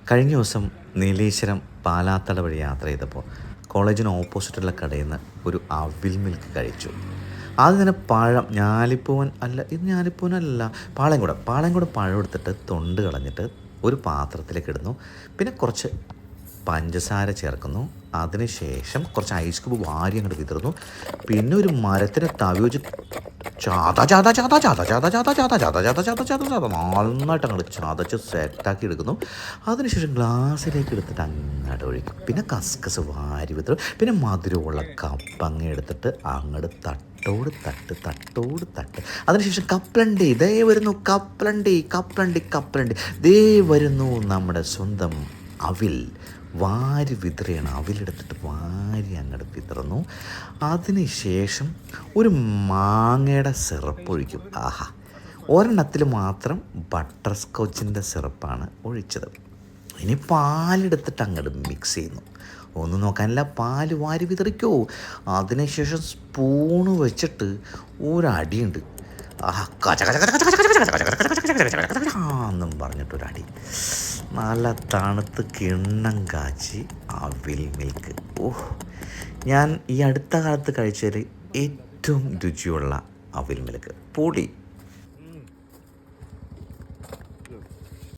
കഴിഞ്ഞ ദിവസം നീലേശ്വരം പാലാത്തട വഴി യാത്ര ചെയ്തപ്പോൾ കോളേജിന് ഓപ്പോസിറ്റുള്ള കടയിൽ നിന്ന് ഒരു അവിൽ മിൽക്ക് കഴിച്ചു. ആദ്യം തന്നെ പഴം, ഞാലിപ്പൂവൻ അല്ല, ഇത് ഞാലിപ്പൂവനല്ല, പാളയംകുടം പഴം എടുത്തിട്ട് തൊണ്ട് കളഞ്ഞിട്ട് ഒരു പാത്രത്തിലേക്ക് ഇടുന്നു. പിന്നെ കുറച്ച് പഞ്ചസാര ചേർക്കുന്നു. അതിനുശേഷം കുറച്ച് ഐസ് ക്യൂബ് വാരി അങ്ങോട്ട് വിതറുന്നു. പിന്നെ ഒരു മരത്തിന് തവി വെച്ച് നന്നായിട്ട് അങ്ങോട്ട് ചതച്ച് സെറ്റാക്കി എടുക്കുന്നു. അതിനുശേഷം ഗ്ലാസ്സിലേക്ക് എടുത്തിട്ട് അങ്ങോട്ട് ഒഴിക്കും. പിന്നെ കസ്കസ് വാരി വിതറും. പിന്നെ മധുരമുള്ള കപ്പങ്ങ എടുത്തിട്ട് അങ്ങോട്ട് തട്ടോട് തട്ട്. അതിനുശേഷം കപ്പലണ്ടി, ദേ വരുന്നു കപ്പലണ്ടി, ദേ വരുന്നു നമ്മുടെ സ്വന്തം അവിൽ. വാരി വിതറിയാണ്, അവിലെടുത്തിട്ട് വാരി അങ്ങോട്ട് വിതറുന്നു. അതിനുശേഷം ഒരു മാങ്ങയുടെ സിറപ്പ് ഒഴിക്കും. ആഹാ, ഒരെണ്ണത്തിൽ മാത്രം ബട്ടർ സ്കോച്ചിൻ്റെ സിറപ്പാണ് ഒഴിച്ചത്. ഇനി പാലെടുത്തിട്ട് അങ്ങോട്ട് മിക്സ് ചെയ്യുന്നു. ഒന്നും നോക്കാനില്ല, പാല് വാരി വിതറിക്കോ. അതിനുശേഷം സ്പൂണ് വെച്ചിട്ട് ഒരടിയുണ്ട്. എന്നും പറഞ്ഞിട്ടൊരടി. നല്ല തണുത്ത് കിണ്ണം കാച്ചി അവിൽ മിൽക്ക്. ഓഹ്, ഞാൻ ഈ അടുത്ത കാലത്ത് കഴിച്ചതിൽ ഏറ്റവും രുചിയുള്ള അവിൽ മിൽക്ക്. പൊളി.